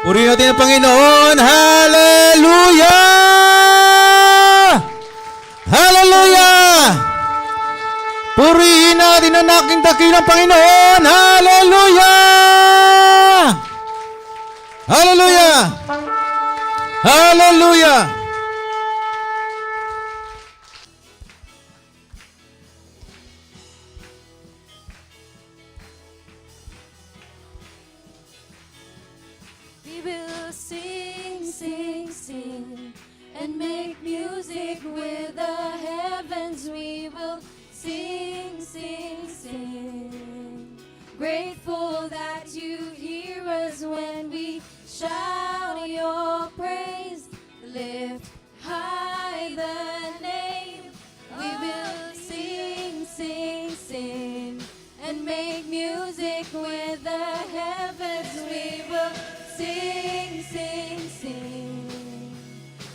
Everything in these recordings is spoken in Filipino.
Purihin natin ang Panginoon. Hallelujah! Hallelujah! Purihin natin ang aking dakilang Panginoon. Hallelujah! Hallelujah! Hallelujah! We will sing, sing, sing, and make music with the heavens. We will sing, sing, sing. Grateful that you hear us when we shout your praise. Lift high the name. We will sing, sing, sing, and make music with the heavens. We will sing, sing, sing.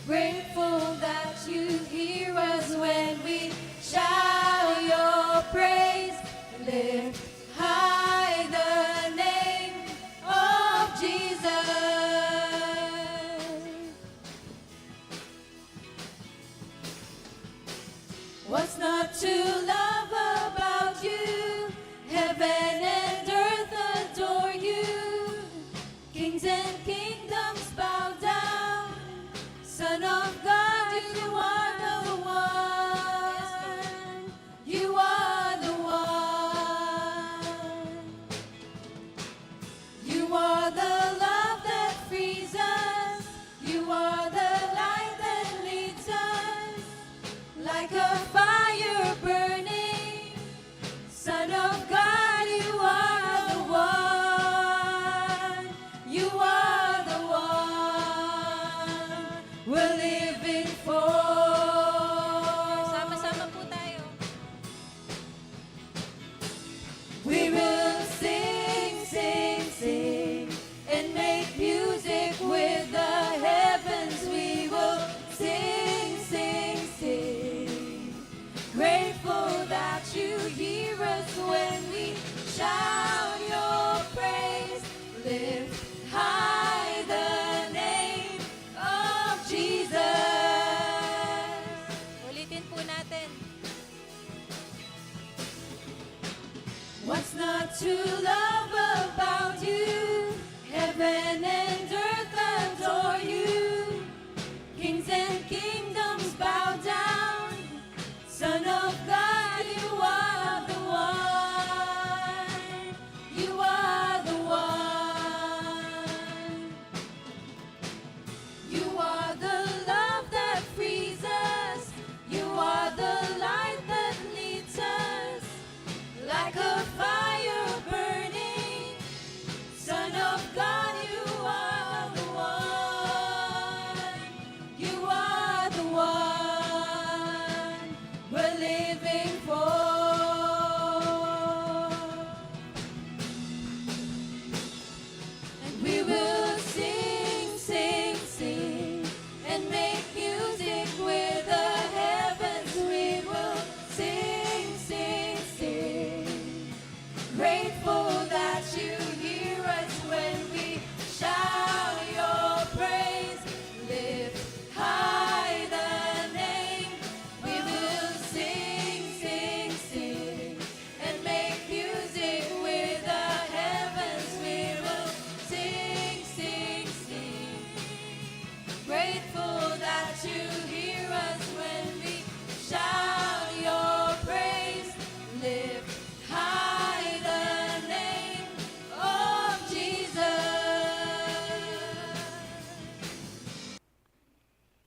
Grateful that you hear us when we shout your praise. Lift high the name of Jesus. What's not to love about you? Heaven and earth adore you. Kings and kingdoms bow down. Son of God, you are the one. You are the one. You are the love that frees us. You are the light that leads us. Like a fire burning. Son of God, you are the one. You are the one we're living for. Sama-sama po tayo. We will sing, sing, sing, and make music with the heavens. We will sing, sing, sing. Grateful that you hear us when we shout your praise. Lift high the name of Jesus. Ulitin po natin. What's not to love about you? Heaven and earth adore you. Kings and kingdoms bow down. Son of God, you are the one. You are the one. You are the love that frees us. You are the light that leads us. Like a fire burning. Son of God, you are the one. You are the one we're living for. And we will sing, sing, sing, and make music with the heavens. We will sing, sing, sing. Grateful that you hear us when we shout your praise. Lift high the name. We will sing, sing, sing, and make music with the heavens. We will sing, sing, sing. Grateful that you hear us when we shout your praise. Lift high the name of Jesus.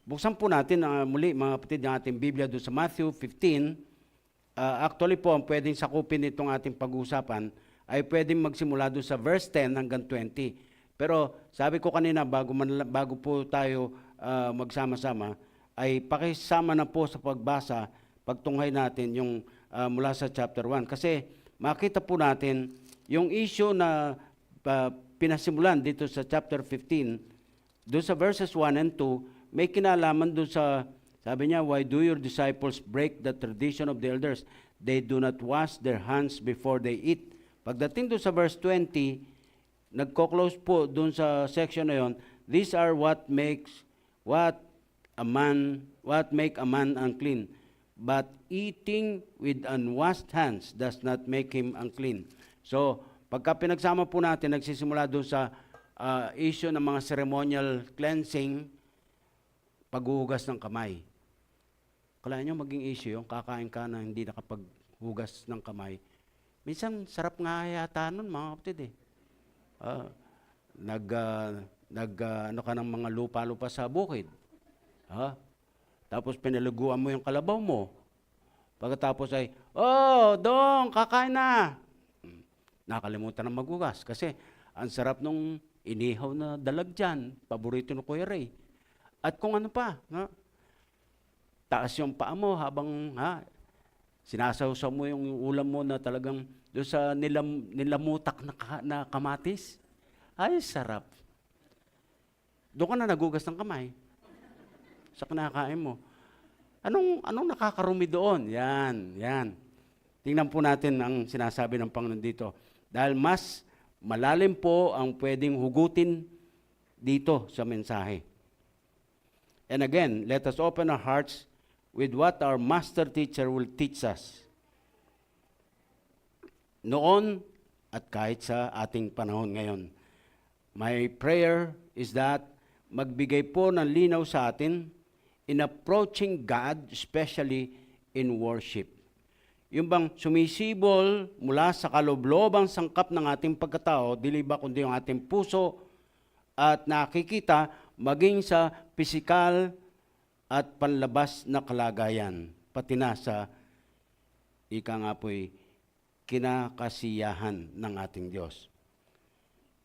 Buksan po natin muli mga kapatid ng ating Biblia doon sa Matthew 15. Actually po, ang pwedeng sakupin itong ating pag-uusapan ay pwedeng magsimula doon sa verse 10 hanggang 20. Pero sabi ko kanina, bago po tayo magsama-sama, ay pakisama na po sa pagbasa, pagtunghay natin yung mula sa chapter 1. Kasi makita po natin yung issue na pinasimulan dito sa chapter 15, doon sa verses 1 and 2, may kinalaman doon sa, sabi niya, why do your disciples break the tradition of the elders? They do not wash their hands before they eat. Pagdating doon sa verse 20, nagko-close po doon sa section na yon, these are what make a man unclean. But eating with unwashed hands does not make him unclean. So, pagka pinagsama po natin, nagsisimula doon sa issue ng mga ceremonial cleansing, paghuhugas ng kamay. Kala nyo maging issue yung kakain ka na hindi nakapaghugas ng kamay. Minsan, sarap nga yata nun, mga kapatid eh. Ano ka ng mga lupa-lupa sa bukid. Tapos pinalaguan mo yung kalabaw mo. Pagkatapos ay, oh, dong, kakain na. Nakalimutan ng maghugas kasi ang sarap nung inihaw na dalag dyan. Paborito ni Kuya Ray. At kung ano pa, taas yung paa mo habang sinasawsaw mo yung ulam mo na talagang doon sa nilamutak na kamatis. Ay, sarap. Doon ka na nagugas ng kamay sa kinakain mo. Anong nakakarumi doon? Yan. Tingnan po natin ang sinasabi ng Panginoon dito. Dahil mas malalim po ang pwedeng hugutin dito sa mensahe. And again, let us open our hearts with what our master teacher will teach us. Noon at kahit sa ating panahon ngayon. My prayer is that magbigay po ng linaw sa atin in approaching God, especially in worship. Yung bang sumisibol mula sa kaloblobang sangkap ng ating pagkatao, dili ba kundi yung ating puso at nakikita maging sa pisikal at panlabas na kalagayan, pati na sa ika nga po'y kinakasiyahan ng ating Diyos.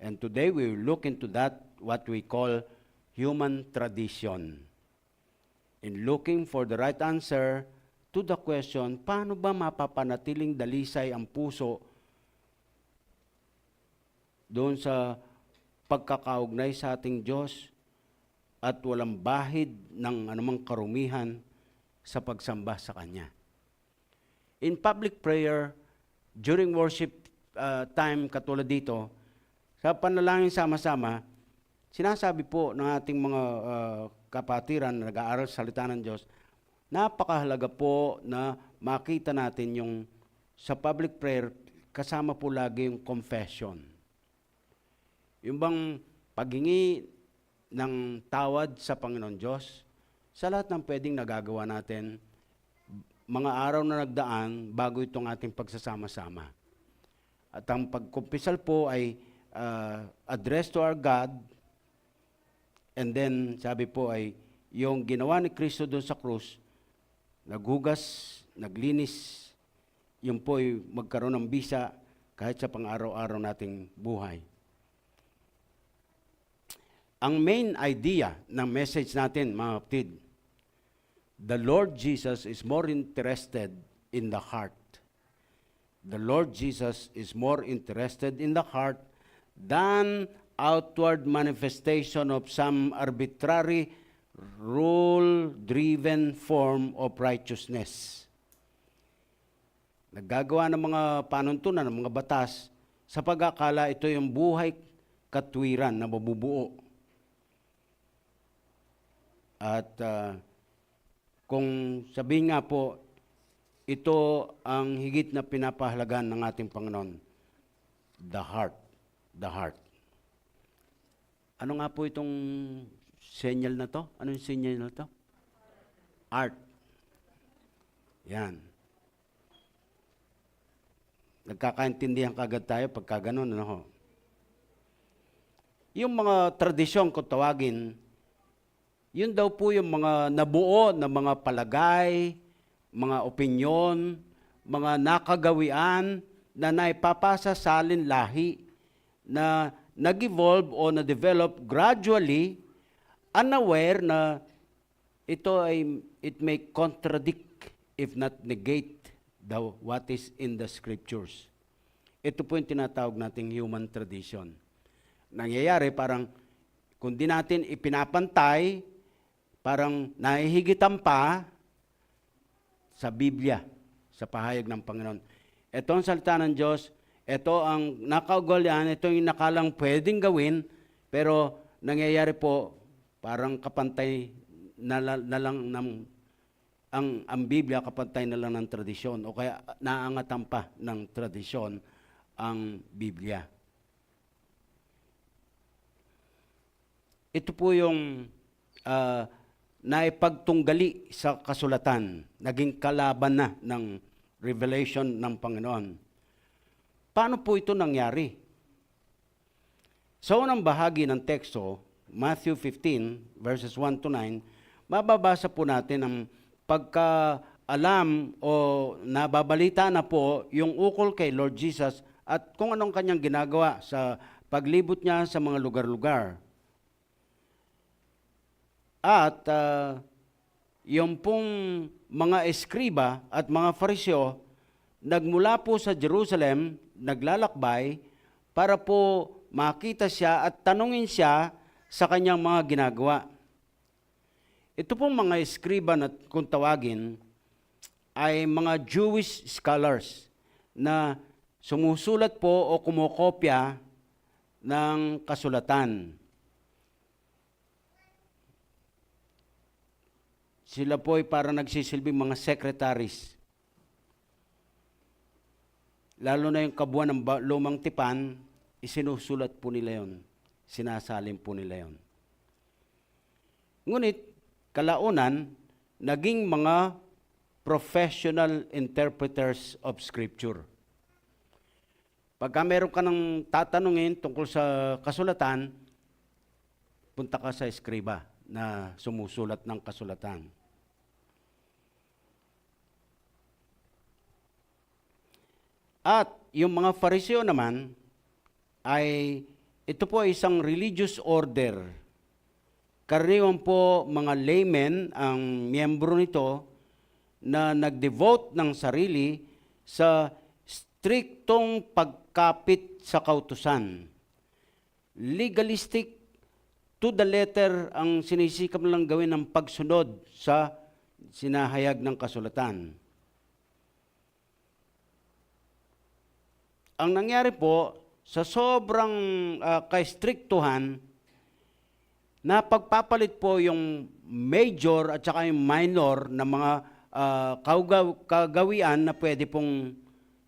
And today we will look into that, what we call human tradition. In looking for the right answer to the question, paano ba mapapanatiling dalisay ang puso doon sa pagkakaugnay sa ating Diyos at walang bahid ng anumang karumihan sa pagsamba sa Kanya. In public prayer, during worship time katulad dito, sa panalangin sama-sama, sinasabi po ng ating mga kapatiran na nag-aaral sa salita ng Diyos, napakahalaga po na makita natin yung sa public prayer, kasama po lagi yung confession. Yung bang paghingi ng tawad sa Panginoon Diyos, sa lahat ng pwedeng nagagawa natin, mga araw na nagdaan bago itong ating pagsasama-sama. At ang pagkumpisal po ay address to our God, and then sabi po ay yung ginawa ni Kristo doon sa krus, naghugas, naglinis, yun po ay magkaroon ng bisa kahit sa pang-araw-araw nating buhay. Ang main idea ng message natin, mga kapatid, the Lord Jesus is more interested in the heart. The Lord Jesus is more interested in the heart than outward manifestation of some arbitrary, rule-driven form of righteousness. Naggagawa ng mga panuntunan, ng mga batas, sa pag-akala ito yung buhay katwiran na mabubuo. At kung sabihin nga po, ito ang higit na pinapahalagan ng ating Panginoon, the heart. The heart. Ano nga po itong senyal na to? Ano yung senyal na to? Art. Yan. Nagkakaintindihan kagad tayo pagka ganun, ano ho? Yung mga tradisyon kung tawagin, yun daw po yung mga nabuo na mga palagay, mga opinyon, mga nakagawian na naipapasa sa alinlahi na nag-evolve o na-develop gradually, unaware na ito ay it may contradict if not negate what is in the scriptures. Ito po yung tinatawag nating human tradition. Nangyayari parang kung di natin ipinapantay, parang nahihigitan pa sa Biblia, sa pahayag ng Panginoon. Ito ang salita ng Diyos, Ito ang nakaugalian, ito yung nakalang pwedeng gawin, pero nangyayari po parang kapantay na lang ng ang Biblia, kapantay na lang ng tradisyon o kaya naangatan pa ng tradisyon ang Biblia. Ito po yung naipagtunggali sa kasulatan, naging kalaban na ng revelation ng Panginoon. Paano po ito nangyari? Sa unang bahagi ng teksto, Matthew 15, verses 1 to 9, mababasa po natin ang pagkaalam o nababalita na po yung ukol kay Lord Jesus at kung anong kanyang ginagawa sa paglibot niya sa mga lugar-lugar. At yung pong mga eskriba at mga fariseo, nagmula po sa Jerusalem, naglalakbay, para po makita siya at tanungin siya sa kanyang mga ginagawa. Ito pong mga eskriba na kung tawagin, ay mga Jewish scholars na sumusulat po o kumokopya ng kasulatan. Sila po ay para nagsisilbing mga secretaries. Lalo na yung kabuuan ng lumang tipan, isinusulat po nila yon. Sinasalin po nila yon. Ngunit, kalaunan, naging mga professional interpreters of Scripture. Pagka meron ka ng tatanungin tungkol sa kasulatan, punta ka sa eskriba na sumusulat ng kasulatan. At yung mga Fariseo naman ay ito po ay isang religious order. Karaniwan po mga laymen ang miyembro nito na nag-devote ng sarili sa striktong pagkapit sa kautusan. Legalistic to the letter ang sinisikap lang gawin ng pagsunod sa sinahayag ng kasulatan. Ang nangyari po, sa sobrang ka-striktuhan, napagpapalit po yung major at saka yung minor na mga kagawian na pwede pong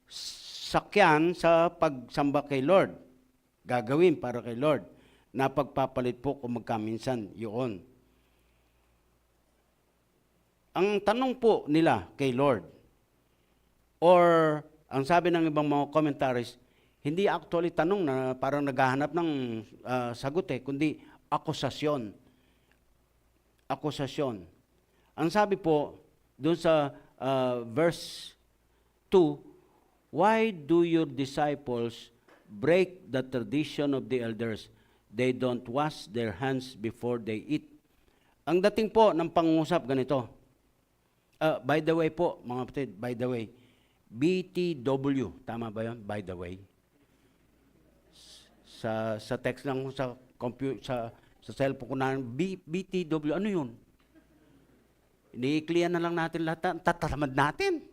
sakyan sa pagsamba kay Lord. Gagawin para kay Lord. Napagpapalit po kung magkaminsan yun. Ang tanong po nila kay Lord, or ang sabi ng ibang mga commentaries, hindi actually tanong na parang naghahanap ng sagot kundi akusasyon. Akusasyon. Ang sabi po, doon sa verse 2, why do your disciples break the tradition of the elders? They don't wash their hands before they eat. Ang dating po ng pangungusap ganito. By the way po, mga kapatid, by the way, BTW, tama ba yun? By the way. Sa text lang sa computer, sa cellphone ko na, BTW, ano yun? Ini-clear na lang natin lahat, tatalamad natin.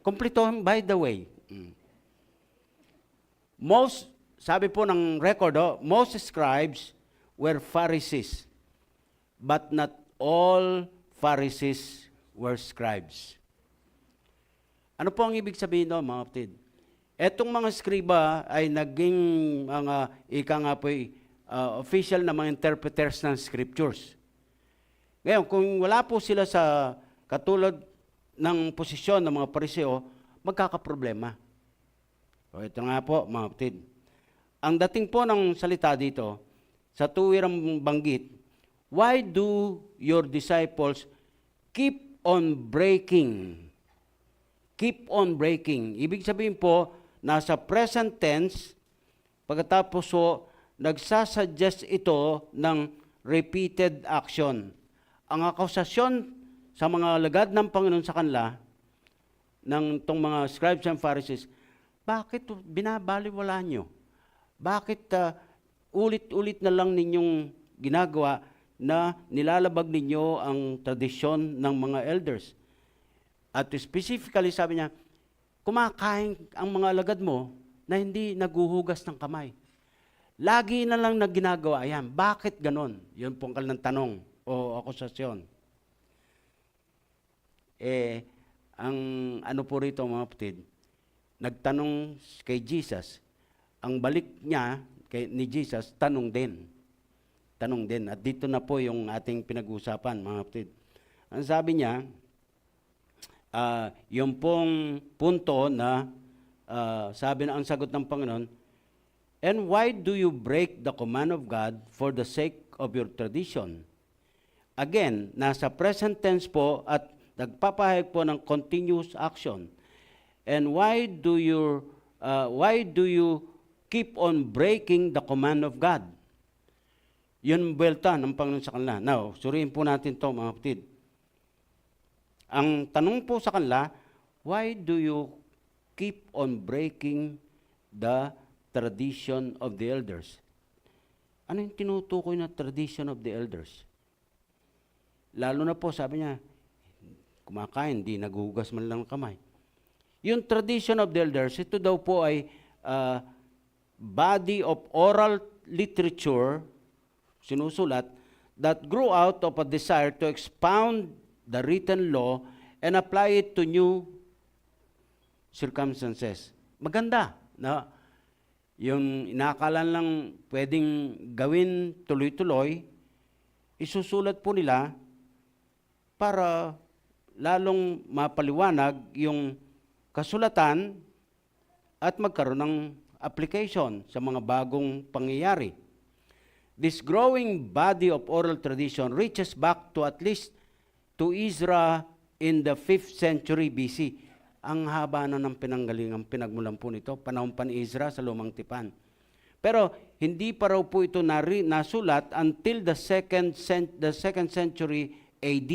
Kumplitohin, by the way. Sabi po ng record, most scribes were Pharisees, but not all Pharisees were scribes. Ano po ang ibig sabihin doon, mga kapatid? Etong mga skriba ay naging mga, official na mga interpreters ng scriptures. Ngayon, kung wala po sila sa katulad ng posisyon ng mga Pariseo, magkakaproblema. O ito nga po, mga kapatid. Ang dating po ng salita dito, sa tuwirang banggit, why do your disciples keep on breaking? Keep on breaking. Ibig sabihin po, nasa present tense, pagkatapos po, nagsasuggest ito ng repeated action. Ang akusasyon sa mga lagad ng Panginoon sa kanila, ng itong mga scribes and Pharisees, bakit binabaliwala nyo? Bakit ulit-ulit na lang ninyong ginagawa na nilalabag ninyo ang tradisyon ng mga elders? At specifically sabi niya, kumakain ang mga alagad mo na hindi naguhugas ng kamay. Lagi na lang na ginagawa yan. Bakit ganon? Yun pong kanilang tanong o akusasyon. Ang ano po rito mga kapatid, nagtanong kay Jesus, ang balik niya ni Jesus, tanong din. Tanong din. At dito na po yung ating pinag-uusapan mga kapatid. Ang sabi niya, yung pong punto na sabi na ang sagot ng Panginoon, and why do you break the command of God for the sake of your tradition? Again, nasa present tense po at nagpapahayag po ng continuous action. And why do you keep on breaking the command of God? Yun buwelta ng Panginoon sa kanila. Now, suriin po natin to mga kapatid. Ang tanong po sa kanila, why do you keep on breaking the tradition of the elders? Ano yung tinutukoy na tradition of the elders? Lalo na po, sabi niya, kumakain, di naghuhugas man lang ng kamay. Yung tradition of the elders, ito daw po ay body of oral literature, sinusulat, that grew out of a desire to expound the written law and apply it to new circumstances. Maganda, na yung inakalan lang pwedeng gawin tuloy-tuloy, isusulat po nila para lalong mapaliwanag yung kasulatan at magkaroon ng application sa mga bagong pangyayari. This growing body of oral tradition reaches back to at least to Ezra in the 5th century BC. Ang haba na ng pinanggalingang pinagmulan po nito, panahon pa ni Ezra sa Lumang Tipan. Pero hindi pa raw po ito nasulat until the second century AD.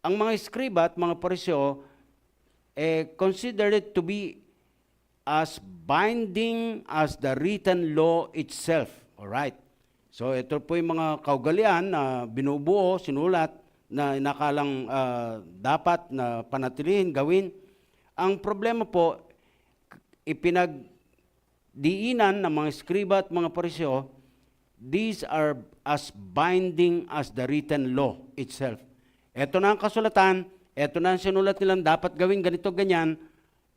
Ang mga eskriba at mga pariseo considered it to be as binding as the written law itself. Alright. So ito po yung mga kaugalian na binubuo, sinulat, na inakalang dapat na panatilihin, gawin. Ang problema po, ipinagdiinan ng mga eskriba at mga pariseo, these are as binding as the written law itself. Ito na ang kasulatan, ito na ang sinulat nilang dapat gawin ganito, ganyan.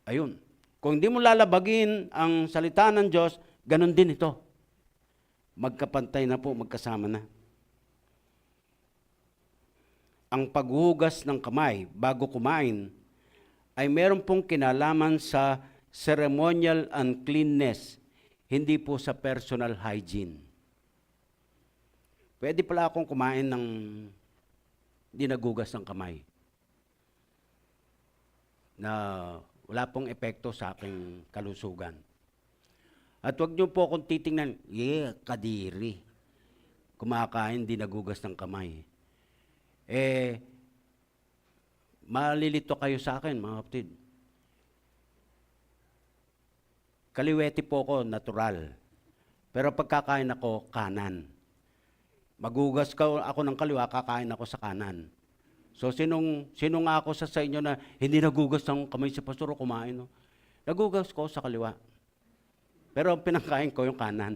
Ayun. Kung hindi mo lalabagin ang salita ng Diyos, ganun din ito. Magkapantay na po, magkasama na. Ang paghuhugas ng kamay bago kumain ay meron pong kinalaman sa ceremonial uncleanness, hindi po sa personal hygiene. Pwede pala akong kumain ng hindi nagugas ng kamay na wala pong epekto sa aking kalusugan. At huwag niyo po akong titingnan, kadiri. Kumakain, di nagugas ng kamay. Malilito kayo sa akin, mga kapatid. Kaliwete po ako, natural. Pero pagkakain ako, kanan. Magugas ako ng kaliwa, kakain ako sa kanan. So, sino nga ako sa inyo na hindi nagugas ng kamay si pastor o kumain? No? Nagugas ko sa kaliwa. Pero ang pinangkain ko yung kanan.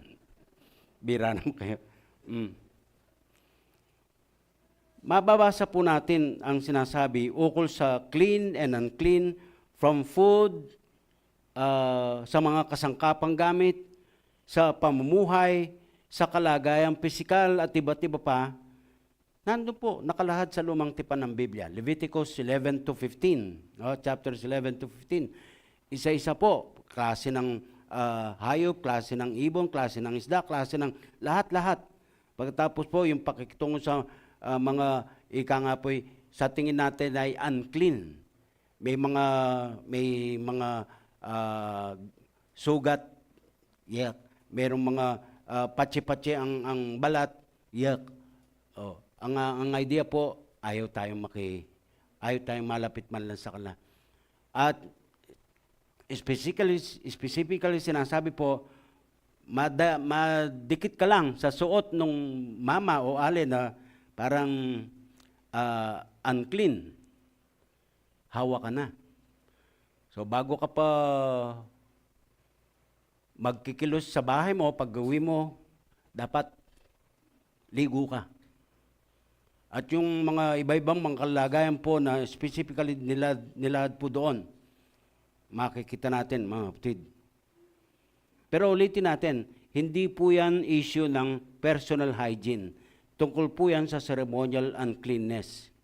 Bira naman kayo. Mababasa po natin ang sinasabi ukol sa clean and unclean from food, sa mga kasangkapang gamit, sa pamumuhay, sa kalagayang pisikal at iba't iba pa. Nandun po, nakalahad sa Lumang Tipan ng Biblia. Leviticus 11-15, chapters 11-15. Isa-isa po, klase ng hayop, klase ng ibon, klase ng isda, klase ng lahat-lahat. Pagkatapos po, yung pakikitungo sa mga, ika nga po, sa tingin natin ay unclean. May mga sugat, yak. Merong mga patsi-patsi ang balat, yak. Ang idea po, ayaw tayong malapit man lang sa kanila. At specifically sinasabi po, madikit ka lang sa suot ng mama o ale na parang unclean. Hawa ka na. So bago ka pa magkikilos sa bahay mo, pag-uwi mo, dapat ligo ka. At yung mga iba-ibang mga kalagayan po na specifically nilad po doon, makikita natin, mga kapatid. Pero ulitin natin, hindi po yan issue ng personal hygiene. Tungkol po yan sa ceremonial uncleanness.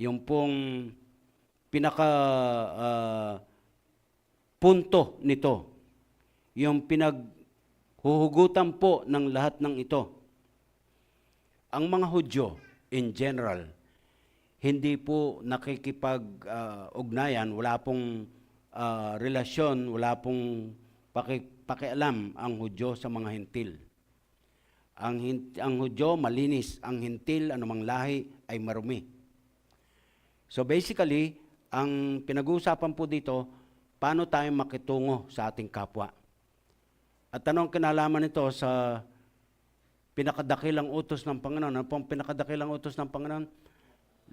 Yung pong pinaka punto nito, yung pinaghuhugutan po ng lahat ng ito. Ang mga Hudyo, in general, hindi po nakikipag-ugnayan, wala pong relasyon, wala pong pakialam ang Hudyo sa mga Hintil. Ang Hudyo malinis, ang Hintil, anumang lahi, ay marumi. So basically, ang pinag-uusapan po dito, paano tayo makitungo sa ating kapwa. At anong kinalaman nito sa pinakadakilang utos ng Panginoon? Ano pong pinakadakilang utos ng Panginoon?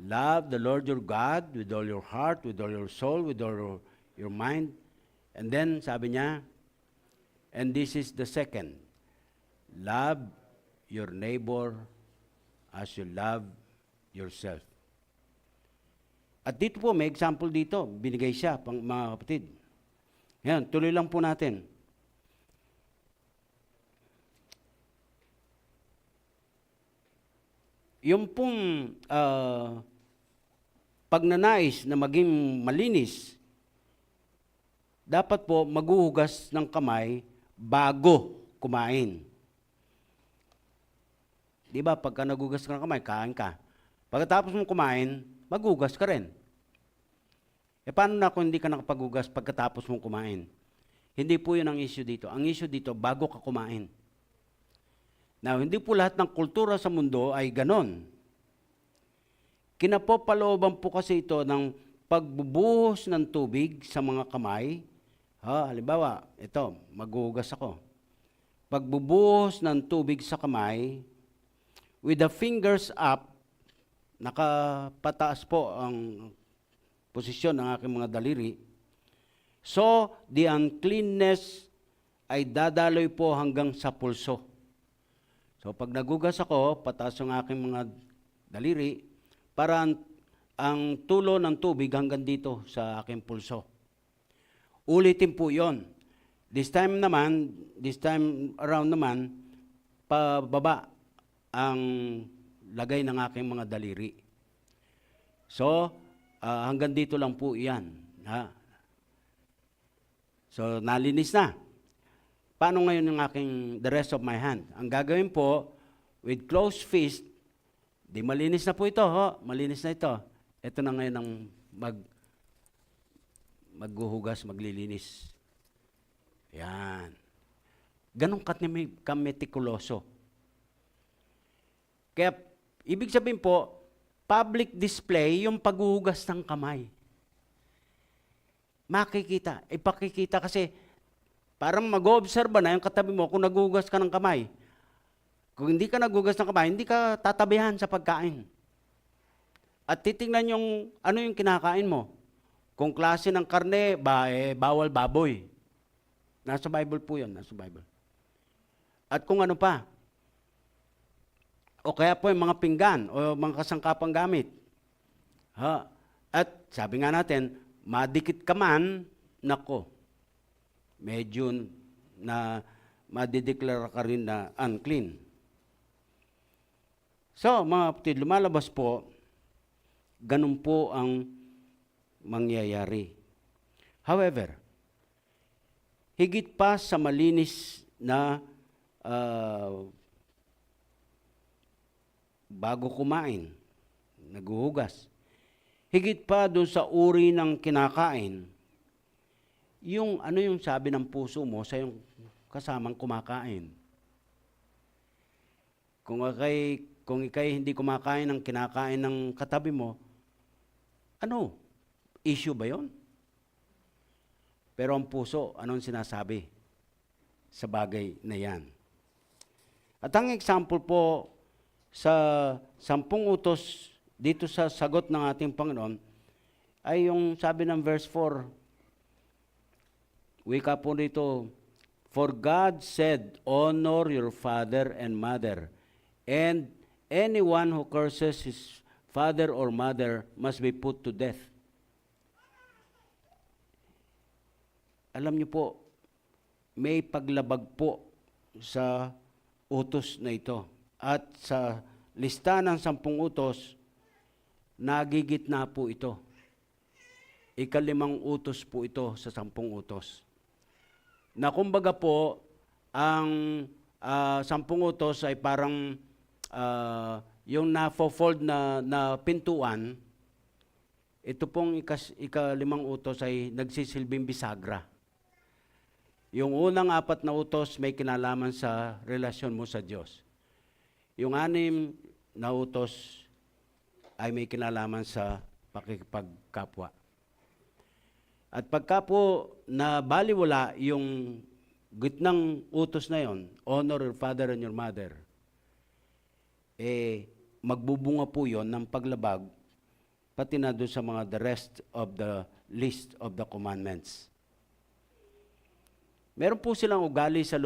Love the Lord your God with all your heart, with all your soul, with all your mind. And then, sabi niya, and this is the second, love your neighbor as you love yourself. At dito po, may example dito. Binigay siya, mga kapatid. Yan, tuloy lang po natin. Yung pong pagnanais na maging malinis, dapat po maghuhugas ng kamay bago kumain. Di ba, pagka naghugas ka ng kamay, kain ka. Pagkatapos mong kumain, maghugas ka rin. E paano na kung hindi ka nakapaghugas pagkatapos mong kumain? Hindi po yun ang issue dito. Ang issue dito, bago ka kumain. Now, hindi po lahat ng kultura sa mundo ay ganon. Kinapopalooban po kasi ito ng pagbubuhos ng tubig sa mga kamay. Halimbawa, ito, maghuhugas ako. Pagbubuhos ng tubig sa kamay, with the fingers up, nakapataas po ang posisyon ng aking mga daliri. So, the uncleanness ay dadaloy po hanggang sa pulso. So, pag nagugas ako, pataas ang aking mga daliri, para ang tulo ng tubig hanggang dito sa aking pulso. Ulitin po yon. This time around naman, pababa ang lagay ng aking mga daliri. So, hanggang dito lang po yan. So, nalinis na. Paano ngayon yung the rest of my hand? Ang gagawin po, with closed fist, di malinis na po ito, malinis na ito. Ito na ngayon ang maghuhugas, maglilinis. Yan. Ganun kametikuloso. Kaya, ibig sabihin po, public display yung paghuhugas ng kamay. Makikita, ipakikita kasi parang mag-observe na yung katabi mo kung naghuhugas ka ng kamay. Kung hindi ka naghuhugas ng kamay, hindi ka tatabihan sa pagkain. At titingnan yung ano yung kinakain mo. Kung klase ng karne, bawal baboy. Nasa Bible po yun, nasa Bible. At kung ano pa, o kaya po yung mga pinggan o mga kasangkapang gamit. At sabi nga natin, madikit ka man, nako, medyo na madideklara ka rin na unclean. So, mga kapatid, lumalabas po, ganun po ang mangyayari. However, higit pa sa malinis na bago kumain, naghuhugas, higit pa doon sa uri ng kinakain, yung ano yung sabi ng puso mo sa yung kasamang kumakain. Kung ikay hindi kumakain ng kinakain ng katabi mo, ano? Issue ba yon? Pero ang puso, anong sinasabi sa bagay na yan? At ang example po sa 10 utos dito sa sagot ng ating Panginoon, ay yung sabi ng verse 4. Wika po nito, "For God said, honor your father and mother, and anyone who curses his father or mother must be put to death." Alam niyo po, may paglabag po sa utos na ito. At sa lista ng 10 utos, nagigitna po ito. 5 utos po ito sa 10 utos. Na kumbaga po, ang 10 utos ay parang yung na-fold na pintuan, ito pong 5 utos ay nagsisilbing bisagra. Yung unang 4 na utos may kinalaman sa relasyon mo sa Diyos. Yung 6 na utos ay may kinalaman sa pakikipagkapwa. At pagka po na baliwala yung gitnang utos na yon, honor your father and your mother, magbubunga po yon ng paglabag pati na doon sa mga the rest of the list of the commandments. Meron po silang ugali sa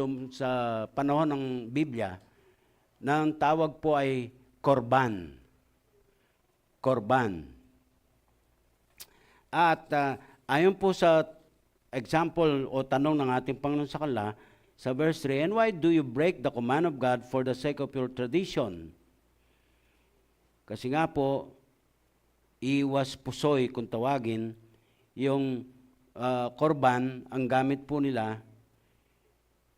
panahon ng Biblia na ang tawag po ay korban. Korban. At ayon po sa example o tanong ng ating Panginoon sa kanila, sa verse 3, "And why do you break the command of God for the sake of your tradition?" Kasi nga po, iwas pusoy kung tawagin, yung korban, ang gamit po nila,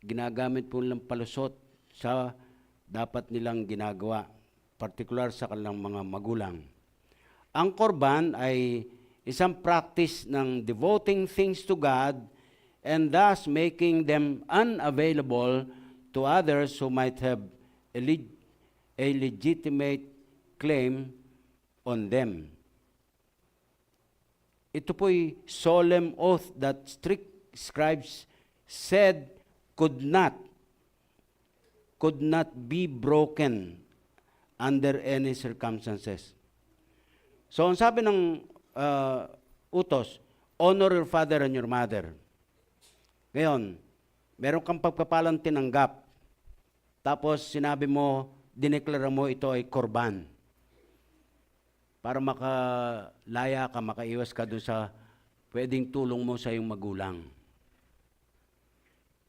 ginagamit po nilang palusot sa dapat nilang ginagawa, partikular sa kanilang mga magulang. Ang korban ay isang practice ng devoting things to God and thus making them unavailable to others who might have a legitimate claim on them. Ito po'y solemn oath that strict scribes said could not be broken under any circumstances. So, ang sabi ng utos, honor your father and your mother. Ngayon, meron kang pagpapalang tinanggap. Tapos, sinabi mo, dineklara mo ito ay korban. Para makalaya ka, makaiwas ka doon sa pwedeng tulong mo sa iyong magulang.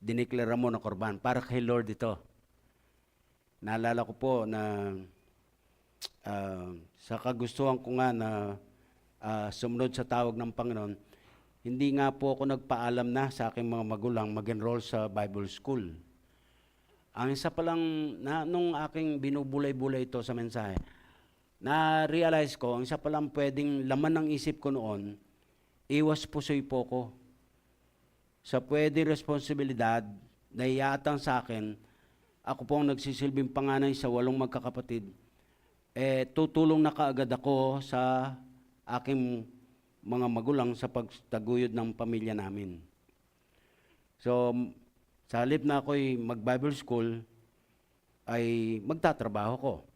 Dineklara mo na korban. Para kay Lord ito. Naalala ko po na sa kagustuhan ko nga na sumunod sa tawag ng Panginoon, hindi nga po ako nagpaalam na sa aking mga magulang mag-enroll sa Bible School. Ang isa pa lang, nung aking binubulay-bulay ito sa mensahe, na-realize ko, ang isa pa lang pwedeng laman ng isip ko noon, iwas pusoy po ko sa pwedeng responsibilidad na iatang sa akin. Ako po ang nagsisilbing panganay sa 8 magkakapatid. Tutulong na kaagad ako sa aking mga magulang sa pagtaguyod ng pamilya namin. So, sa halip na ako'y mag-Bible school, ay magtatrabaho ko.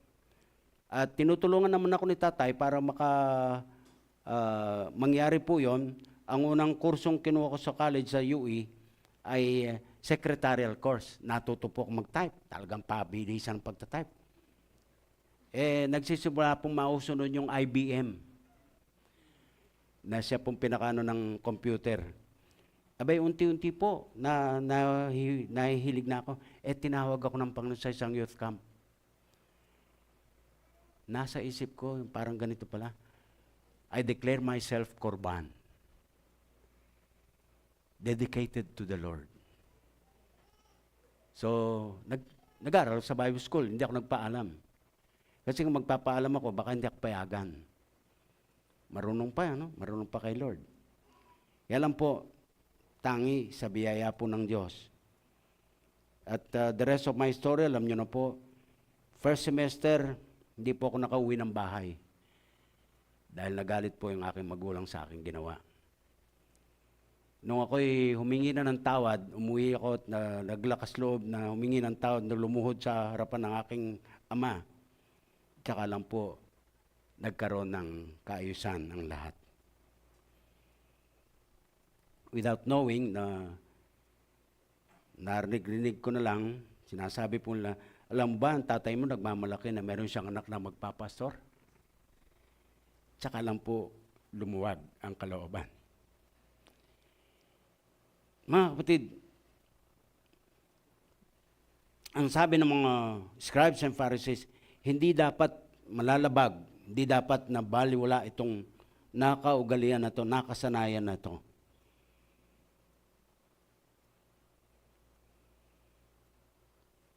At tinutulungan naman ako ni tatay para mangyari po yon. Ang unang kursong kinuha ko sa college sa UE ay secretarial course. Natuto po ako mag-type. Talagang pabilisan ang pagta-type. Nagsisimula pong mauso nun yung IBM na siya pong pinakano ng computer. Abay, unti-unti po, nahihilig na ako. Tinawag ako ng Panginoon sa isang youth camp. Nasa isip ko, parang ganito pala. I declare myself korban. Dedicated to the Lord. So, nag-aral sa Bible School, hindi ako nagpaalam. Kasi kung magpapaalam ako, baka hindi ako payagan. Marunong pa kay Lord. Yan lang po, tangi sa biyaya po ng Diyos. At the rest of my story, alam nyo na po, first semester, hindi po ako nakauwi ng bahay. Dahil nagalit po yung aking magulang sa aking ginawa. Nung ako'y humingi na ng tawad, umuwi ako at naglakas loob na humingi ng tawad na lumuhod sa harapan ng aking ama. Tsaka lang po, nagkaroon ng kaayusan ang lahat. without knowing na narinig ko na lang, sinasabi po nila, alam mo ba, ang tatay mo nagmamalaki na meron siyang anak na magpapastor? Tsaka lang po lumuwag ang kalooban. Mga kapatid, ang sabi ng mga scribes and Pharisees, hindi dapat malalabag, hindi dapat na baliwala itong nakaugalian na to, nakasanayan na to.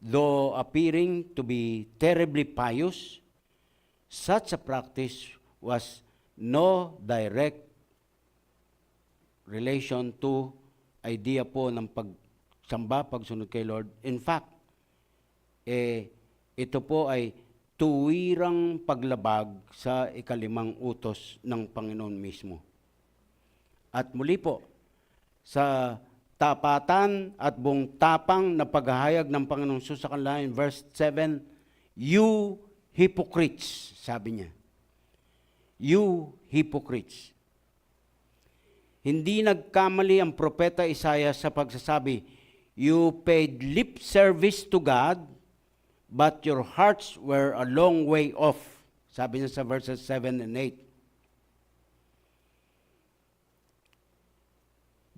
Though appearing to be terribly pious, such a practice was no direct relation to idea po ng pagsamba, pagsunod kay Lord. In fact, ito po ay tuwirang paglabag sa ikalimang utos ng Panginoon mismo. At muli po, sa tapatan at buong tapang na paghahayag ng Panginoong Jesus sa kanila in verse 7, you hypocrites, sabi niya. You hypocrites. Hindi nagkamali ang propeta Isaiah sa pagsasabi, you paid lip service to God, but your hearts were a long way off. Sabi niya sa verses 7 and 8.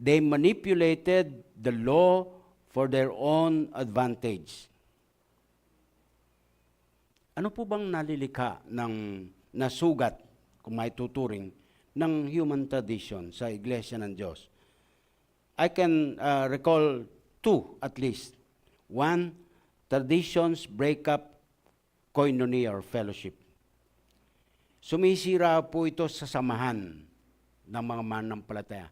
They manipulated the law for their own advantage. Ano po bang nalilikha ng nasugat, kung may tuturing, ng human tradition sa Iglesia ng Diyos? I can recall two at least. One, traditions break up koinonia or fellowship. Sumisira po ito sa samahan ng mga mananampalataya.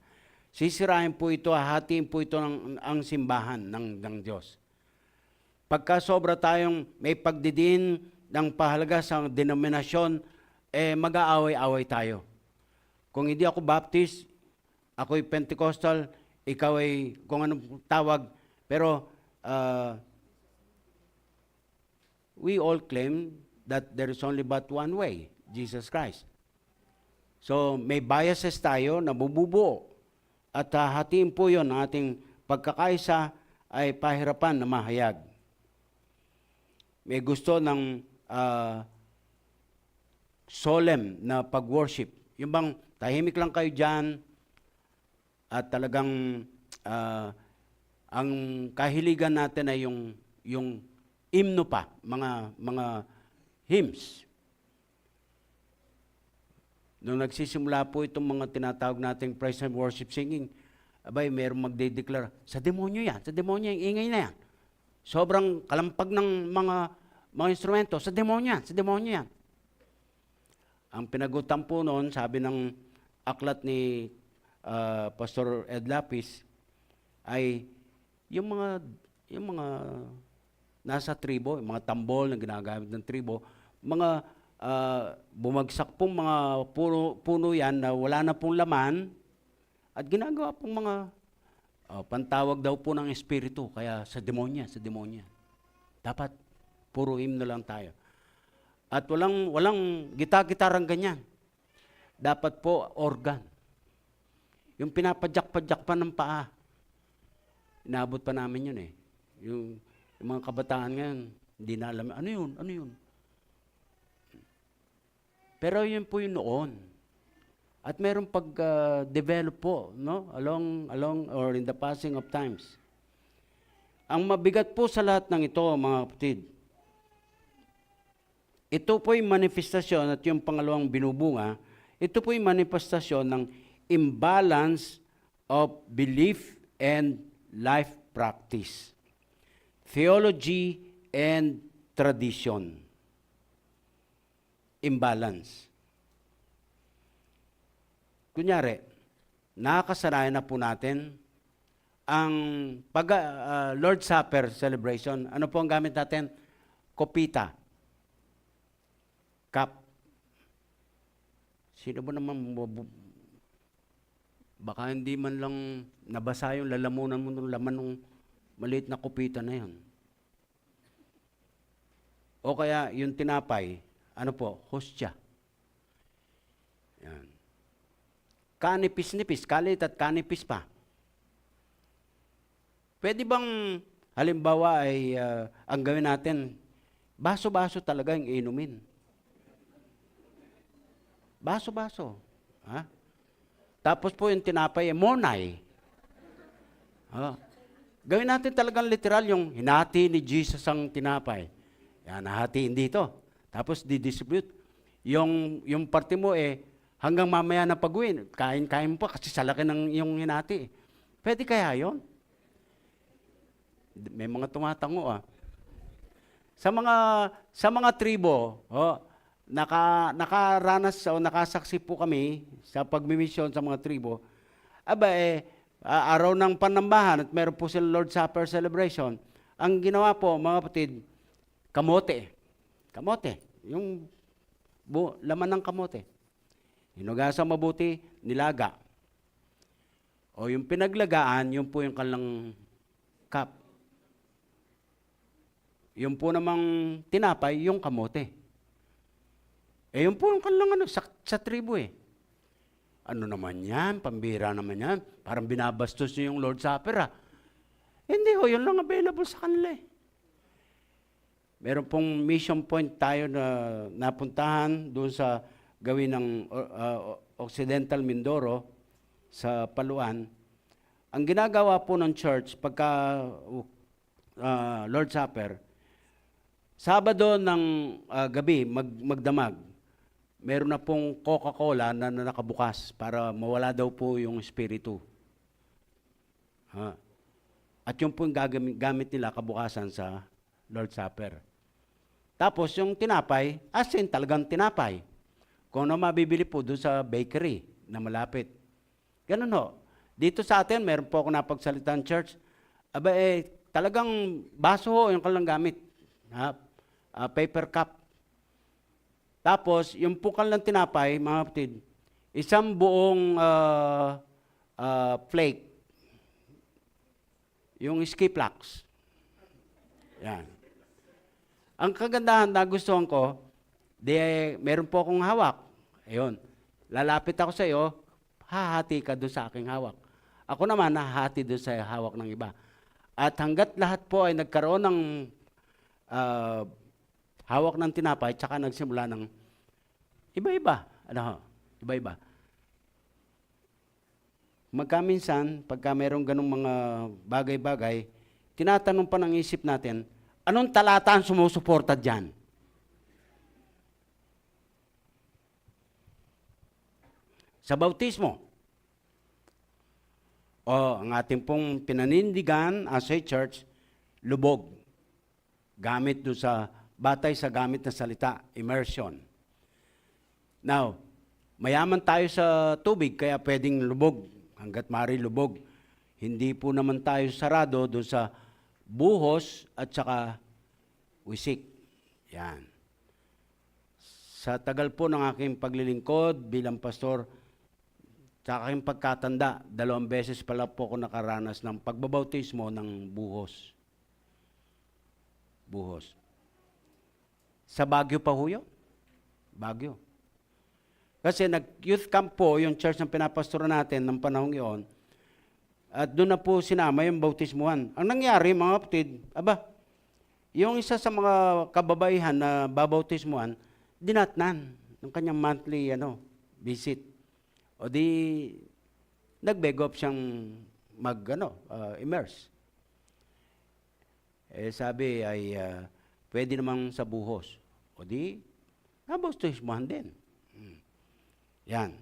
Sisirahin po ito, hahatiin po ito ang simbahan ng Diyos. Pagka sobra tayong may pagdidin ng pahalaga sa denominasyon, mag-aaway-away tayo. Kung hindi ako Baptist, ako'y Pentecostal, ikaw ay kung anong tawag, pero we all claim that there is only but one way, Jesus Christ. So may biases tayo na bububuo. At hatiin po yun, ang ating pagkakaisa ay pahirapan na mahayag. May gusto ng solemn na pag-worship. Yung bang tahimik lang kayo dyan at talagang ang kahiligan natin ay yung hymno pa, mga hymns. Nung nagsisimula po itong mga tinatawag nating praise and worship singing, abay, mayroong magdedeklara, sa demonyo yan, yung ingay na yan. Sobrang kalampag ng mga instrumento, sa demonyo yan. Ang pinagutan po noon, sabi ng aklat ni Pastor Ed Lapis, ay yung mga nasa tribo, yung mga tambol na ginagamit ng tribo, mga bumagsak pong mga puno yan na wala na pong laman at ginagawa pong mga pantawag daw po ng espiritu, kaya sa demonya. Dapat puro hymno lang tayo. At walang gita-gitarang ganyan. Dapat po organ. Yung pinapadyak-padyak pa ng paa. Inaabot pa namin yun eh. Yung mga kabataan ngayon, hindi na alam, ano yun? Pero yun po yung noon. At meron pag-develop po, no? Along or in the passing of times. Ang mabigat po sa lahat ng ito, mga kapatid, ito po yung manifestasyon at yung pangalawang binubunga, ito po yung manifestasyon ng imbalance of belief and life practice. Theology and tradition. Imbalance. Kunyari, nakakasanayan na po natin ang Lord's Supper celebration. Ano po ang gamit natin? Kopita. Cup. Sino ba naman, baka hindi man lang nabasa yung lalamunan mo ng laman ng maliit na kopita na yun. O kaya yung tinapay, ano po? Hostya. Yan. Kanipis-nipis, kalit at kanipis pa. Pwede bang, halimbawa ay, ang gawin natin, baso-baso talaga yung inumin. Baso-baso. Ha? Tapos po yung tinapay, monay. Ha? Gawin natin talagang literal yung hinati ni Jesus ang tinapay. Yan, nahatiin dito. Tapos didistribute. Yung parte mo hanggang mamaya na pag-uwi, kain-kain mo pa kasi sa laki ng yung hinati. Pwede kaya yon? May mga tumatango Sa mga tribo, nakaranas o nakasaksi po kami sa pagmimisyon sa mga tribo. Araw ng panambahan at meron po silang Lord's Supper celebration. Ang ginawa po, mga kapatid, kamote. Kamote. Yung laman ng kamote. Hinugasan mabuti, nilaga. O yung pinaglagaan, yun po yung kanilang cup. Yung po namang tinapay, yung kamote. Yun po yung kanilang sa tribo Ano naman yan? Pambira naman yan. Parang binabastos niyo yung Lord's Supper Hindi yun lang available sa kanila Meron pong mission point tayo na napuntahan doon sa gawin ng Occidental Mindoro sa Paluan. Ang ginagawa po ng church pagka Lord's Supper, Sabado ng gabi, magdamag, meron na pong Coca-Cola na nakabukas para mawala daw po yung espiritu. At yung po yung gamit nila kabukasan sa Lord's Supper. Tapos yung tinapay, as in talagang tinapay. Kung ano mabibili po doon sa bakery na malapit. Ganun ho. Dito sa atin, meron po ako napagsalitan church. Talagang baso ho yung kanilang gamit. Paper cup. Tapos, yung po kanilang tinapay, mga kapatid, isang buong flake. Yung skiplax. Yan. Ang kagandahan na gustuhan ko, meron po akong hawak. Ayun. Lalapit ako sa iyo, hahati ka doon sa aking hawak. Ako naman, hahati doon sa hawak ng iba. At hanggat lahat po ay nagkaroon ng hawak ng tinapay, tsaka nagsimula ng iba-iba. Iba-iba. Magkaminsan, pagka mayroong ganong mga bagay-bagay, tinatanong pa ng isip natin, anong talata ang sumusuporta dyan? Sa bautismo. Ang ating pong pinanindigan as a church, lubog. Gamit doon batay sa gamit na salita, immersion. Now, mayaman tayo sa tubig, kaya pwedeng lubog, hanggat maaari lubog. Hindi po naman tayo sarado doon sa buhos at saka wisik. Yan. Sa tagal po ng aking paglilingkod bilang pastor, sa aking pagkatanda, 2 beses pala po ako nakaranas ng pagbabautismo ng buhos. Buhos. Sa Baguio pa ho yun? Baguio. Kasi nag-youth camp po yung church na pinapastora natin ng panahong iyon. At doon na po sinama yung bautismuhan. Ang nangyari, mga kapatid, yung isa sa mga kababaihan na babautismuhan, dinatnan ng kanyang monthly visit. O di, nag-beg off siyang immerse. Sabi ay, pwede namang sa buhos. O di, nabautismuhan din. Yan.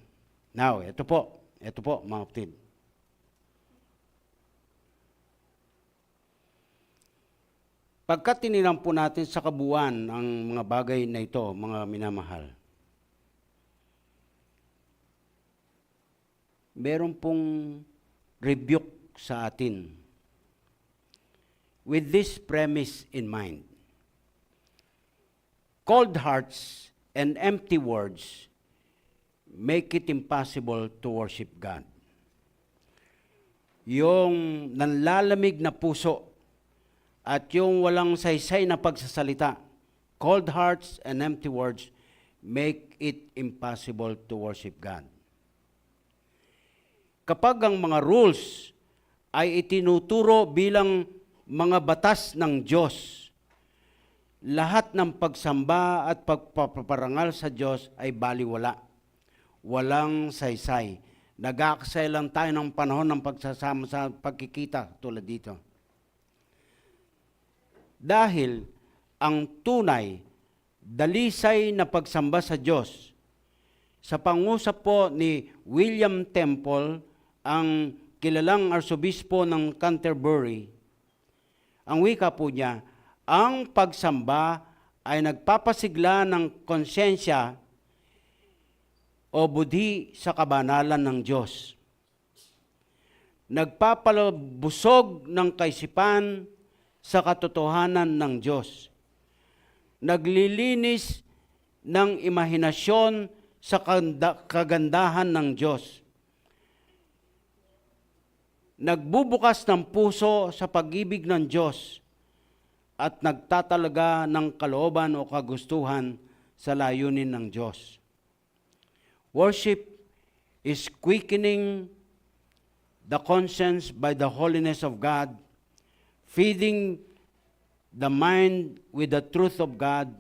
Now, ito po, mga kapatid. Pagkat tinilang po natin sa kabuuan ang mga bagay na ito, mga minamahal, meron pong rebuke sa atin with this premise in mind. Cold hearts and empty words make it impossible to worship God. Yung nanlalamig na puso at yung walang saysay na pagsasalita, cold hearts and empty words make it impossible to worship God. Kapag ang mga rules ay itinuturo bilang mga batas ng Diyos. Lahat ng pagsamba at pagpaparangal sa Diyos ay baliwala. Walang saysay. Nag-aaksay lang tayo ng panahon ng pagsasama sa pagkikita tulad dito. Dahil ang tunay, dalisay na pagsamba sa Diyos, sa pangusap po ni William Temple, ang kilalang arsobispo ng Canterbury, ang wika po niya, ang pagsamba ay nagpapasigla ng konsensya o budhi sa kabanalan ng Diyos. Nagpapalabusog ng kaisipan sa katotohanan ng Diyos. Naglilinis ng imahinasyon sa kagandahan ng Diyos. Nagbubukas ng puso sa pag-ibig ng Diyos at nagtatalaga ng kalooban o kagustuhan sa layunin ng Diyos. Worship is quickening the conscience by the holiness of God, feeding the mind with the truth of God,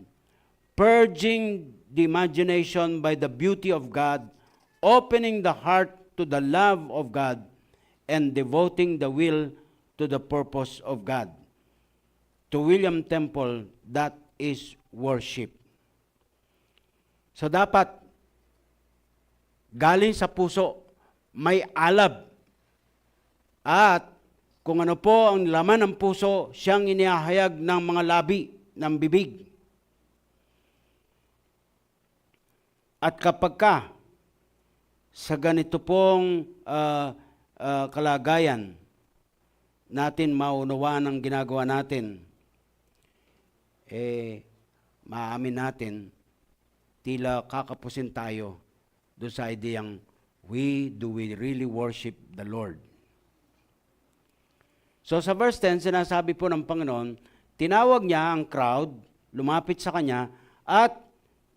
purging the imagination by the beauty of God, opening the heart to the love of God, and devoting the will to the purpose of God. To William Temple, that is worship. So dapat galing sa puso, may alab. At kung ano po ang laman ng puso, siyang inihahayag ng mga labi, ng bibig. At kapag ka, sa ganito pong kalagayan, natin maunawaan ang ginagawa natin, maamin natin, tila kakapusin tayo doon sa ideyang, do we really worship the Lord? So sa verse 10, sinasabi po ng Panginoon, tinawag niya ang crowd, lumapit sa kanya, at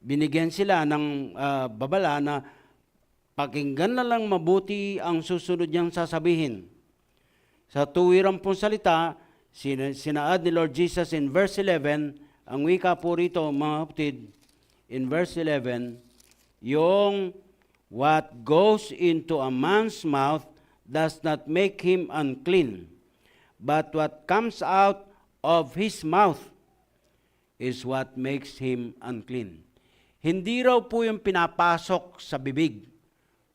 binigyan sila ng babala na pakinggan na lang mabuti ang susunod niyang sasabihin. Sa tuwirang pong salita, sinaad ni Lord Jesus in verse 11, ang wika po rito, mga kapatid, in verse 11, yung what goes into a man's mouth does not make him unclean, but what comes out of his mouth is what makes him unclean. Hindi raw po yung pinapasok sa bibig,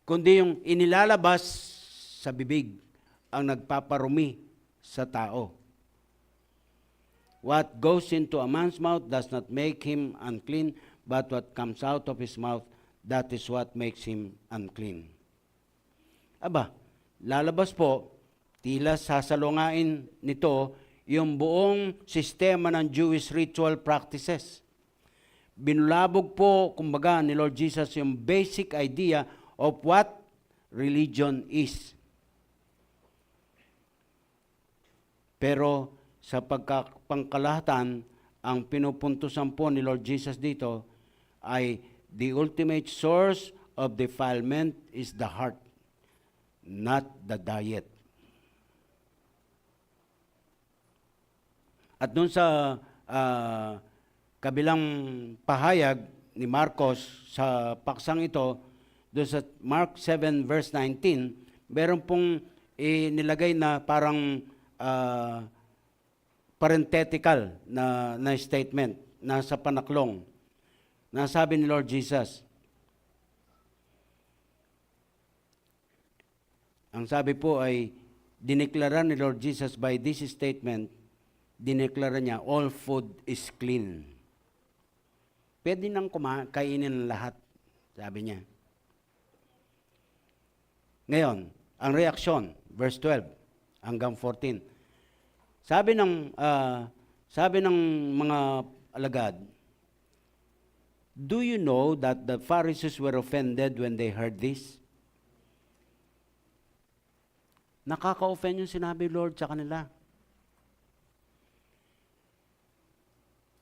kundi yung inilalabas sa bibig ang nagpaparumi sa tao. What goes into a man's mouth does not make him unclean, but what comes out of his mouth, that is what makes him unclean. Aba, lalabas po, tila sasalungain nito yung buong sistema ng Jewish ritual practices. Binulabog po, kumbaga, ni Lord Jesus yung basic idea of what religion is. Pero sa pangkalahatan, ang pinupuntusan po ni Lord Jesus dito ay the ultimate source of defilement is the heart, not the diet. At doon sa kabilang pahayag ni Marcos sa paksang ito, doon sa Mark 7 verse 19, meron pong nilagay na parang parenthetical na statement na sa panaklong. Nasabi ni Lord Jesus, ang sabi po ay, dineklara ni Lord Jesus by this statement, dineklara niya, all food is clean. Pwede nang kainin lahat, sabi niya. Ngayon, ang reaksyon, verse 12 hanggang 14. Sabi ng mga alagad, do you know that the Pharisees were offended when they heard this? Nakaka-offend yung sinabi Lord sa kanila.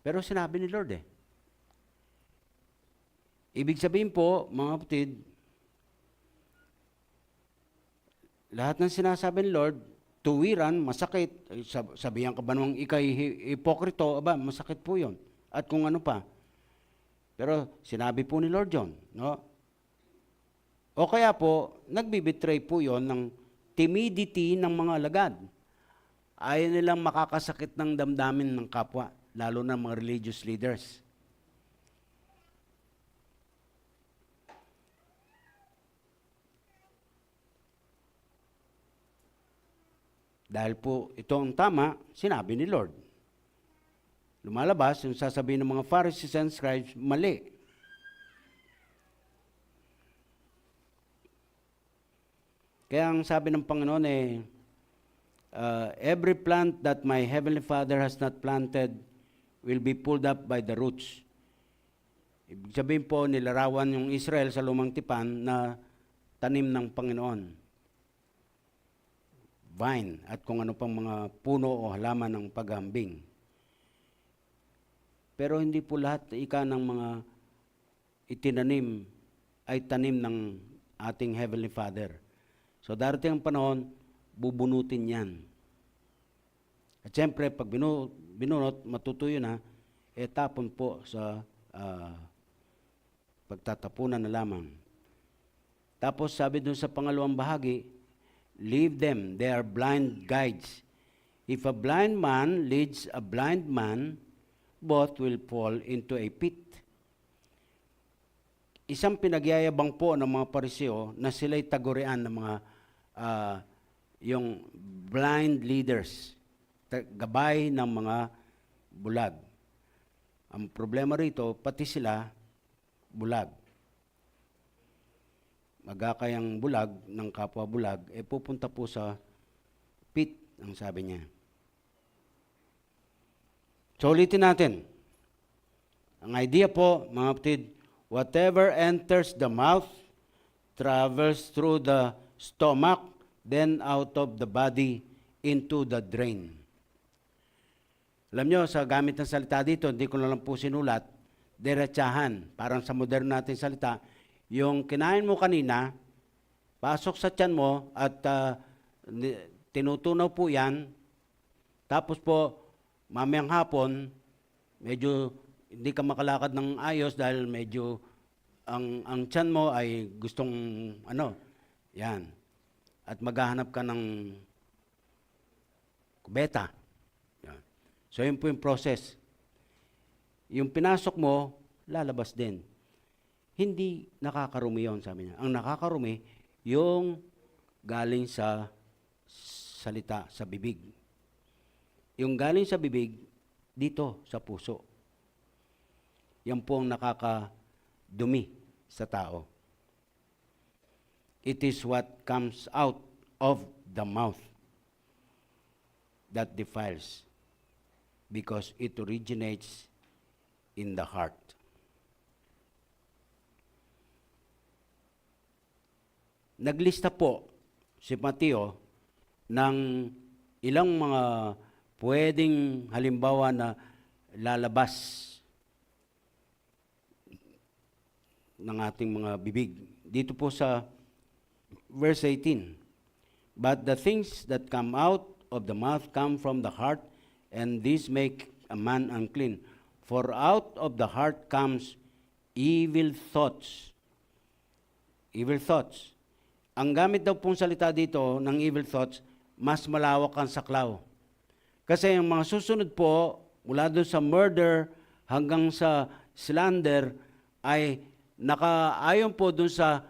Pero sinabi ni Lord eh. Ibig sabihin po, mga kapatid, lahat ng sinasabi ni Lord, tuwiran, masakit. Sabihan ka ba namang ikay hipokrito? Aba, masakit po yun. At kung ano pa. Pero sinabi po ni Lord John, no? O kaya po, nagbibitray po yon ng timidity ng mga alagad. Ayaw nilang makakasakit ng damdamin ng kapwa, lalo na mga religious leaders. Dahil po ito ang tama, sinabi ni Lord. Lumalabas, yung sasabihin ng mga Pharisees and scribes, mali. Kaya ang sabi ng Panginoon every plant that my Heavenly Father has not planted will be pulled up by the roots. Ibig sabihin po, nilarawan yung Israel sa lumang tipan na tanim ng Panginoon. Vine at kung ano pang mga puno o halaman ng paghambing. Pero hindi po lahat ng mga itinanim ay tanim ng ating Heavenly Father. So darating ang panahon, bubunutin yan. At siyempre, pag binunot, matutuyo na, tapon po sa pagtatapunan na lamang. Tapos sabi dun sa pangalawang bahagi, leave them, they are blind guides. If a blind man leads a blind man, both will fall into a pit. Isang pinagyayabang po ng mga Pariseo na sila'y tagurian ng mga yung blind leaders, gabay ng mga bulag. Ang problema rito, pati sila bulag. Magakayang bulag ng kapwa bulag, pupunta po sa pit, ang sabi niya. So ulitin natin. Ang idea po, mga kapatid, whatever enters the mouth, travels through the stomach, then out of the body, into the drain. Alam nyo, sa gamit ng salita dito, hindi ko na lang po sinulat, diretsahan, parang sa modern natin salita, yung kinain mo kanina, pasok sa tiyan mo at tinutunaw po yan. Tapos po, mamayang hapon, medyo hindi ka makalakad ng ayos dahil medyo ang tiyan mo ay gustong yan. At maghahanap ka ng kubeta. Yan. So yun po yung process. Yung pinasok mo, lalabas din. Hindi nakakarumi yun, sabi niya. Ang nakakarumi, yung galing sa salita, sa bibig. Yung galing sa bibig, dito, sa puso. Yan po ang nakakadumi sa tao. It is what comes out of the mouth that defiles, because it originates in the heart. Naglista po si Mateo ng ilang mga pwedeng halimbawa na lalabas ng ating mga bibig. Dito po sa verse 18, but the things that come out of the mouth come from the heart, and these make a man unclean. For out of the heart comes evil thoughts. Evil thoughts. Ang gamit daw pong salita dito ng evil thoughts, mas malawak ang saklaw. Kasi yung mga susunod po, mula doon sa murder hanggang sa slander, ay nakaayon po doon sa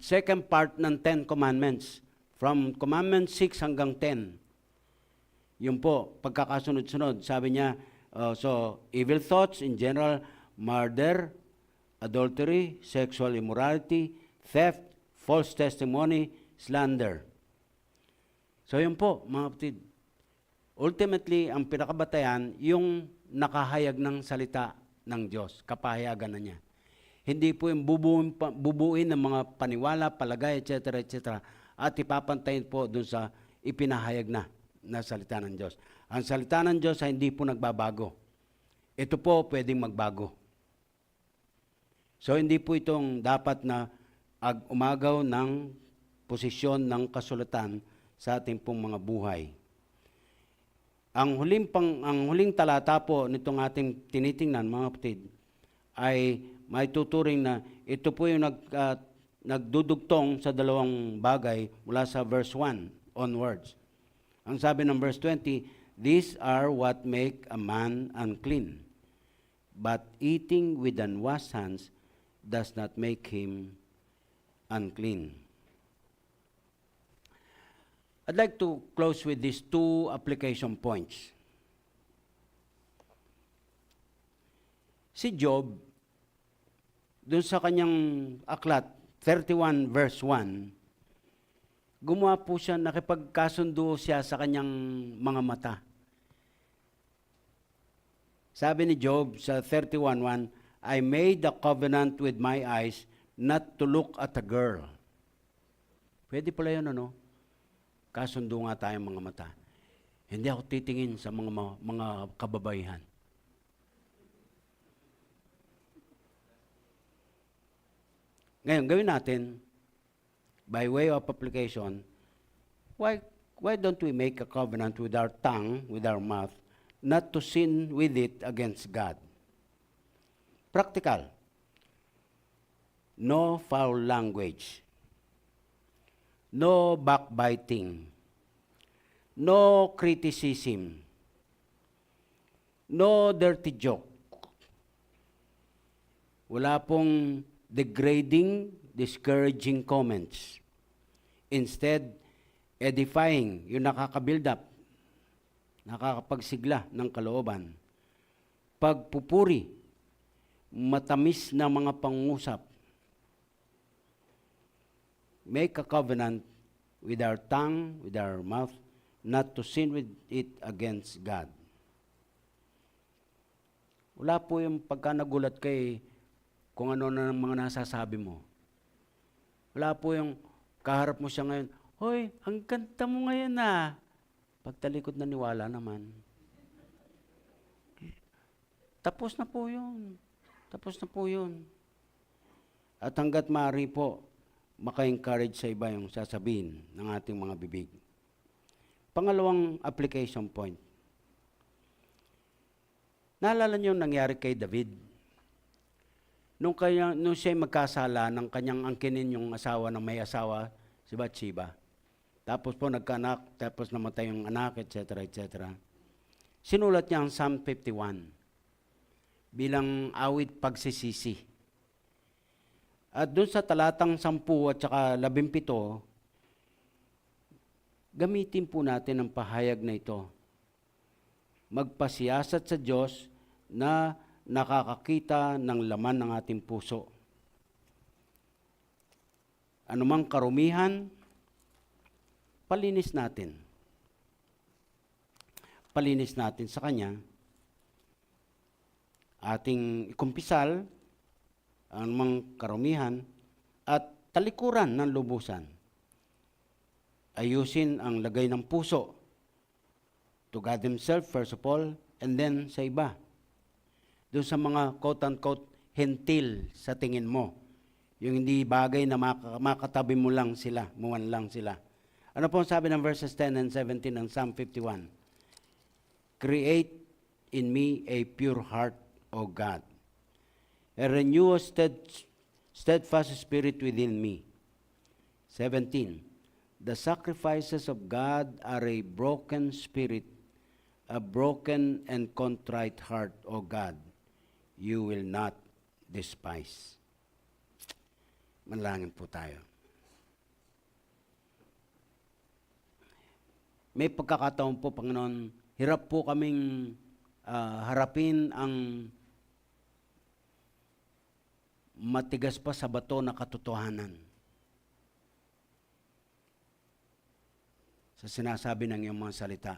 second part ng 10 Commandments. From Commandment 6 hanggang 10. Yun po, pagkakasunod-sunod. Sabi niya, so evil thoughts in general, murder, adultery, sexual immorality, theft, false testimony, slander. So yun po, mga kapatid. Ultimately, ang pinakabatayan, yung nakahayag ng salita ng Diyos, kapahayagan na niya. Hindi po yung bubuin ng mga paniwala, palagay, etc., etc., at ipapantayin po dun sa ipinahayag na salita ng Diyos. Ang salita ng Diyos ay hindi po nagbabago. Ito po pwedeng magbago. So hindi po itong dapat na umagaw ng posisyon ng kasulatan sa ating pong mga buhay. Ang huling talata po nitong ating tinitingnan, mga kapatid, ay may tuturing na ito po yung nagdudugtong sa dalawang bagay mula sa verse 1 onwards. Ang sabi ng verse 20, "These are what make a man unclean, but eating with unwashed hands does not make him unclean." I'd like to close with these two application points. Si Job, dun sa kanyang aklat, 31 verse 1, gumawa po siya, nakipagkasundo siya sa kanyang mga mata. Sabi ni Job sa 31:1, "I made a covenant with my eyes not to look at a girl." Pwede pala yun, ano? Kasundo nga tayong mga mata. Hindi ako titingin sa mga kababaihan. Ngayon, gawin natin, by way of application, why don't we make a covenant with our tongue, with our mouth, not to sin with it against God? Practical. No foul language. No backbiting. No criticism. No dirty joke. Wala pong degrading, discouraging comments. Instead, edifying, yung nakaka-build up, nakakapagsigla ng kalooban. Pagpupuri, matamis na mga pangusap. Make a covenant with our tongue, with our mouth, not to sin with it against God. Wala po yung pagka nagulat kay kung ano na ng mga nasasabi mo. Wala po yung kaharap mo siya ngayon, "Hoy, ang ganda mo ngayon ah." Pagtalikod na niwala naman. Tapos na po yun. Tapos na po yun. At hanggat maaari po, maka-encourage sa iba yung sasabihin ng ating mga bibig. Pangalawang application point. Naalala niyo yung nangyari kay David? Nung siya magkasala ng kanyang angkinin yung asawa ng may asawa, si Bathsheba. Tapos po nagkaanak, tapos namatay yung anak, etc., etc. Sinulat niya ang Psalm 51 bilang awit pagsisisi. At doon sa talatang 10 at saka 17, gamitin po natin ang pahayag na ito. Magpasiyasat sa Diyos na nakakakita ng laman ng ating puso. Anumang karumihan, palinis natin. Palinis natin sa Kanya. Ating ikumpisal, anumang karumihan, at talikuran ng lubusan. Ayusin ang lagay ng puso to God Himself, first of all, and then sa iba. Doon sa mga quote-unquote hentil sa tingin mo. Yung hindi bagay na makatabi mo lang sila, muwan lang sila. Ano po ang sabi ng verses 10 and 17 ng Psalm 51? "Create in me a pure heart, O God, and renew a steadfast spirit within me." 17. "The sacrifices of God are a broken spirit, a broken and contrite heart, O God, you will not despise." Manalangin po tayo. May pagkakataon po, Panginoon, hirap po kaming harapin ang matigas pa sa bato na katotohanan. Sa sinasabi ng iyong mga salita.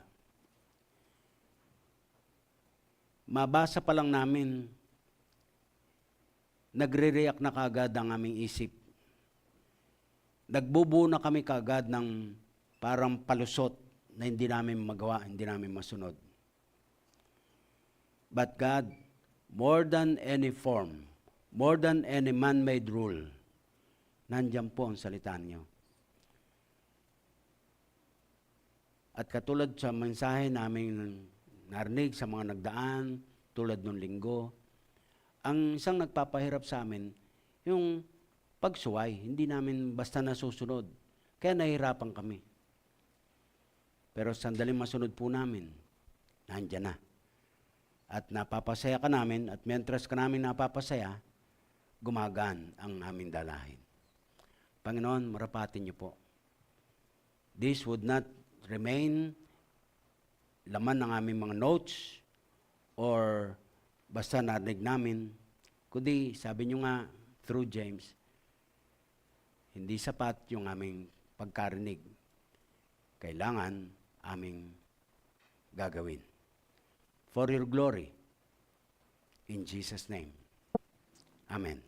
Mabasa pa lang namin, nagre-react na kaagad ang aming isip. Nagbubuo na kami kaagad ng parang palusot na hindi namin magawa, hindi namin masunod. But God, more than any form, more than any man-made rule, nandyan po ang salita niyo. At katulad sa mensahe namin narinig sa mga nagdaan, tulad nung linggo, ang isang nagpapahirap sa amin, yung pagsuway, hindi namin basta nasusunod. Kaya nahihirapan kami. Pero sandaling masunod po namin, nandiyan na. At napapasaya ka namin, at mentras ka namin napapasaya, gumagaan ang aming dalahin. Panginoon, marapatin niyo po. This would not remain laman ng aming mga notes or basta narinig namin, kundi sabi niyo nga through James, hindi sapat yung aming pagkarinig. Kailangan aming gagawin. For your glory, in Jesus' name. Amen.